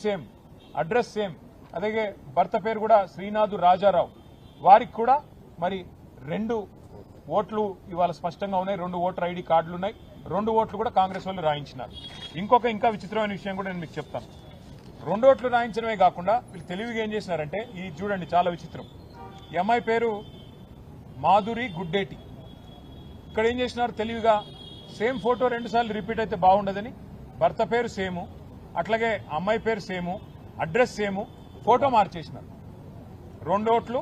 Same, address same, అలాగే భర్త పేరు కూడా శ్రీనాథు రాజారావు. వారికి కూడా మరి 2 ఓట్లు ఇవాళ స్పష్టంగా ఉన్నాయి. 2 ఓటర్ ఐడి కార్డులు ఉన్నాయి. 2 ఓట్లు కూడా కాంగ్రెస్ వాళ్ళు రాయించినారు. ఇంకా విచిత్రమైన విషయం కూడా నేను మీకు చెప్తాను. 2 ఓట్లు రాయించడమే కాకుండా వీళ్ళు తెలివిగా ఏం చేసినారంటే, ఈ చూడండి చాలా విచిత్రం. ఈ అమ్మాయి పేరు మాధురి గుడ్డేటి. ఇక్కడ ఏం చేసినారు తెలివిగా, సేమ్ ఫోటో 2 సార్లు రిపీట్ అయితే బాగుండదని భర్త పేరు సేము, అట్లాగే అమ్మాయి పేరు సేము, అడ్రస్ సేము, ఫోటో మార్చేసినారు. 2 ఓట్లు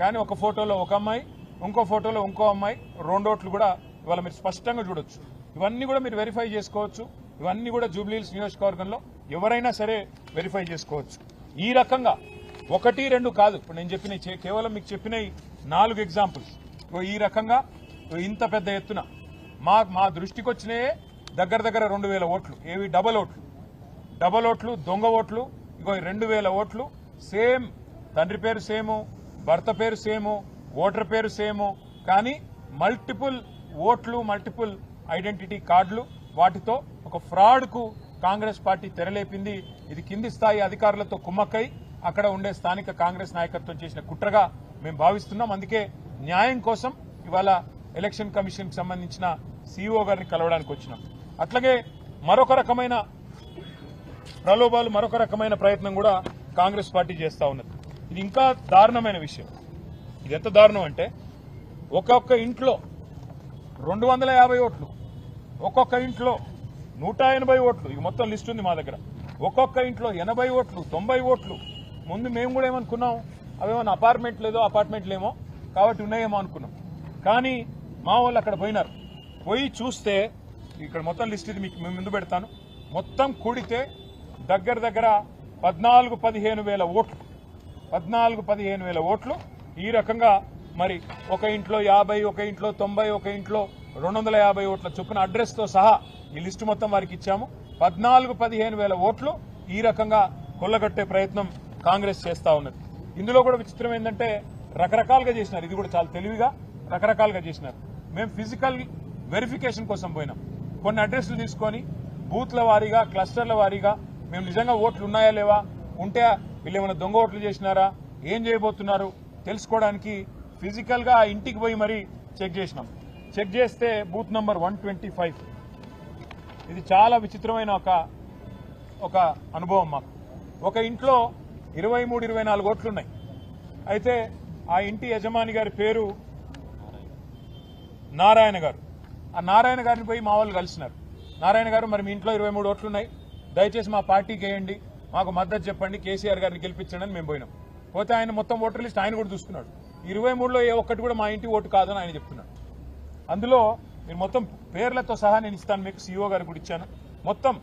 కానీ ఒక ఫోటోలో ఒక అమ్మాయి, ఇంకో ఫోటోలో ఇంకో అమ్మాయి. 2 ఓట్లు కూడా ఇవాళ మీరు స్పష్టంగా చూడొచ్చు. ఇవన్నీ కూడా మీరు వెరిఫై చేసుకోవచ్చు. ఇవన్నీ కూడా జూబ్లీహిల్స్ నియోజకవర్గంలో ఎవరైనా సరే వెరిఫై చేసుకోవచ్చు. ఈ రకంగా 1, 2 కాదు, ఇప్పుడు నేను చెప్పిన కేవలం మీకు చెప్పిన 4 ఎగ్జాంపుల్స్. ఈ రకంగా ఇంత పెద్ద ఎత్తున మా దృష్టికి వచ్చినాయే దగ్గర 2000 ఓట్లు. ఏవి డబల్ ఓట్లు, దొంగ ఓట్లు. ఇగో 2000 ఓట్లు సేమ్, తండ్రి పేరు సేము, భర్త పేరు సేము, ఓటర్ పేరు సేము, కానీ మల్టిపుల్ ఓట్లు, మల్టిపుల్ ఐడెంటిటీ కార్డులు. వాటితో ఒక ఫ్రాడ్ కు కాంగ్రెస్ పార్టీ తెరలేపింది. ఇది కింది స్థాయి అధికారులతో కుమ్మక్కై అక్కడ ఉండే స్థానిక కాంగ్రెస్ నాయకత్వం చేసిన కుట్రగా మేము భావిస్తున్నాం. అందుకే న్యాయం కోసం ఇవాళ ఎలక్షన్ కమిషన్ కి సంబంధించిన సీఈఓ గారిని కలవడానికి వచ్చినాం. అట్లాగే మరొక రకమైన ప్రలోభాలు, మరొక రకమైన ప్రయత్నం కూడా కాంగ్రెస్ పార్టీ చేస్తా ఉన్నది. ఇది ఇంకా దారుణమైన విషయం. ఇది ఎంత దారుణం అంటే, ఒక్కొక్క ఇంట్లో 250 ఓట్లు, ఒక్కొక్క ఇంట్లో 180 ఓట్లు. ఇక మొత్తం లిస్ట్ ఉంది మా దగ్గర. ఒక్కొక్క ఇంట్లో 80 ఓట్లు, 90 ఓట్లు. ముందు మేము కూడా ఏమనుకున్నాం, అవేమన్నా అపార్ట్మెంట్లేమో కాబట్టి ఉన్నాయేమో అనుకున్నాం. కానీ మా వాళ్ళు అక్కడ పోయినారు. పోయి చూస్తే ఇక్కడ మొత్తం లిస్ట్ ఇది మీకు ముందు పెడతాను. మొత్తం కూడితే దగ్గర 14-15 వేల ఓట్లు, 14-15 వేల ఓట్లు. ఈ రకంగా మరి ఒక ఇంట్లో 50, ఒక ఇంట్లో 90, ఒక ఇంట్లో 250 ఓట్ల చొప్పున అడ్రస్ తో సహా ఈ లిస్టు మొత్తం వారికి ఇచ్చాము. 14-15 వేల ఓట్లు ఈ రకంగా కొల్లగొట్టే ప్రయత్నం కాంగ్రెస్ చేస్తా ఉన్నది. ఇందులో కూడా విచిత్రం ఏంటంటే రకరకాలుగా చేసినారు. ఇది కూడా చాలా తెలివిగా రకరకాలుగా చేసినారు. మేము ఫిజికల్ వెరిఫికేషన్ కోసం పోయినాం. కొన్ని అడ్రస్లు తీసుకొని బూత్ల వారీగా, క్లస్టర్ల వారీగా మేము నిజంగా ఓట్లు ఉన్నాయా లేవా, ఉంటే వీళ్ళు ఏమైనా దొంగ ఓట్లు చేసినారా, ఏం చేయబోతున్నారు తెలుసుకోవడానికి ఫిజికల్ గా ఆ ఇంటికి పోయి మరీ చెక్ చేసినాం. చెక్ చేస్తే బూత్ నంబర్ 125. ఇది చాలా విచిత్రమైన ఒక అనుభవం మాకు. ఒక ఇంట్లో 23-24 ఓట్లున్నాయి. అయితే ఆ ఇంటి యజమాని గారి పేరు నారాయణ గారు. ఆ నారాయణ గారిని పోయి మా వాళ్ళు కలిసినారు. నారాయణ గారు, మరి మీ ఇంట్లో 23 ఓట్లున్నాయి, దయచేసి మా పార్టీకి వేయండి, మాకు మద్దతు చెప్పండి, కేసీఆర్ గారిని గెలిపించండి అని మేము పోయినాం. పోతే ఆయన మొత్తం ఓటర్ లిస్ట్ ఆయన కూడా చూసుకున్నాడు. 23లో ఏ ఒక్కటి కూడా మా ఇంటి ఓటు కాదని ఆయన చెప్తున్నాడు. అందులో మీరు మొత్తం పేర్లతో సహా నేను ఇస్తాను మీకు, సీఈఓ గారికి కూడా ఇచ్చాను. మొత్తం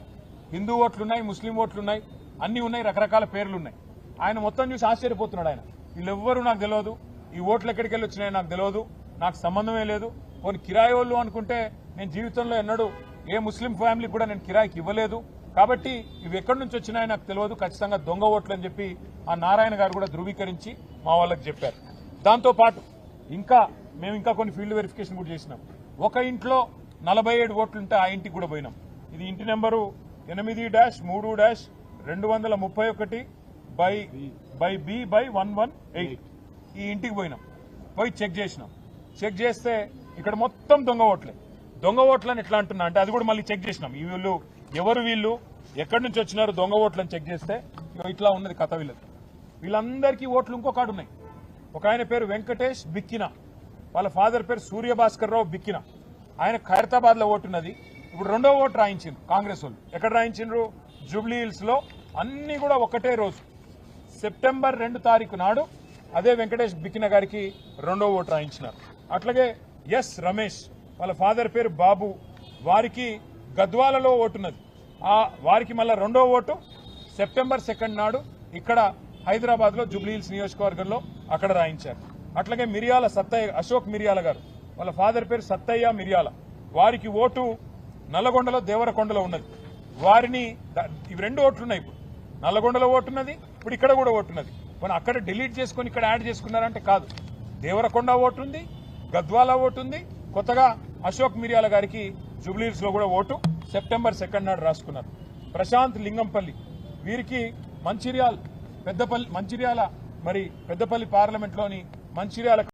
హిందూ ఓట్లున్నాయి, ముస్లిం ఓట్లున్నాయి, అన్ని ఉన్నాయి, రకరకాల పేర్లున్నాయి. ఆయన మొత్తం చూసి ఆశ్చర్యపోతున్నాడు. ఆయన వీళ్ళెవ్వరూ నాకు తెలియదు, ఈ ఓట్లు ఎక్కడికి వెళ్ళి వచ్చినాయో నాకు తెలియదు, నాకు సంబంధమే లేదు. కొన్ని కిరాయి వాళ్ళు అనుకుంటే నేను జీవితంలో ఎన్నడూ ఏ ముస్లిం ఫ్యామిలీకి కూడా నేను కిరాయికి ఇవ్వలేదు, కాబట్టి ఇవి ఎక్కడి నుంచి వచ్చినాయో నాకు తెలియదు, ఖచ్చితంగా దొంగ ఓట్లు అని చెప్పి ఆ నారాయణ గారు కూడా ధృవీకరించి మా వాళ్ళకి చెప్పారు. దాంతో పాటు మేము ఇంకా కొన్ని ఫీల్డ్ వెరిఫికేషన్ కూడా చేసినాం. ఒక ఇంట్లో 47 ఓట్లుంటే ఆ ఇంటికి కూడా పోయినాం. ఇది ఇంటి నెంబరు 8-3-2-231/B/118. ఈ ఇంటికి పోయినాం. పోయి చెక్ చేసినాం. చెక్ చేస్తే ఇక్కడ మొత్తం దొంగ ఓట్లే. దొంగ ఓట్లని ఎట్లా అంటున్నా అంటే, అది కూడా మళ్ళీ చెక్ చేసినాం. ఈ వీళ్ళు ఎవరు, వీళ్ళు ఎక్కడి నుంచి వచ్చినారు, దొంగ ఓట్లని చెక్ చేస్తే ఇట్లా ఉన్నది కథ. వీళ్ళందరికీ ఓట్లు ఇంకో కాడు ఉన్నాయి. ఒక ఆయన పేరు వెంకటేష్ బిక్కిన, వాళ్ళ ఫాదర్ పేరు సూర్యభాస్కర్ రావు బిక్కిన. ఆయన ఖైరతాబాద్ లో ఓటున్నది. ఇప్పుడు 2వ ఓటు రాయించిండ్రు కాంగ్రెస్ వాళ్ళు. ఎక్కడ రాయించిండ్రు? జూబ్లీహిల్స్ లో. అన్ని కూడా ఒకటే రోజు, సెప్టెంబర్ 2 తారీఖు నాడు అదే వెంకటేష్ బిక్కిన గారికి 2వ ఓటు రాయించినారు. అట్లాగే ఎస్ రమేష్, వాళ్ళ ఫాదర్ పేరు బాబు, వారికి గద్వాలలో ఓటున్నది. వారికి మళ్ళా 2వ ఓటు సెప్టెంబర్ 2 నాడు ఇక్కడ హైదరాబాద్ లో జూబ్లీహిల్స్ నియోజకవర్గంలో అక్కడ రాయించారు. అట్లాగే మిరియాల సత్తయ్య, అశోక్ మిరియాల గారు, వాళ్ళ ఫాదర్ పేరు సత్తయ్య మిరియాల, వారికి ఓటు నల్లగొండలో దేవరకొండలో ఉన్నది. వారిని ఇవి 2 ఓట్లున్నాయి. ఇప్పుడు నల్లగొండలో ఓటున్నది, ఇప్పుడు ఇక్కడ కూడా ఓటున్నది. మనం అక్కడ డిలీట్ చేసుకుని ఇక్కడ యాడ్ చేసుకున్నారంటే కాదు. దేవరకొండ ఓటుంది, గద్వాల ఓటుంది, కొత్తగా అశోక్ మిరియాల గారికి జూబ్లీహిల్స్ లో కూడా ఓటు సెప్టెంబర్ 2 నాడు రాసుకున్నారు. ప్రశాంత్ లింగంపల్లి, వీరికి మంచిర్యాల మరి పెద్దపల్లి పార్లమెంట్లోని మంచిర్యాల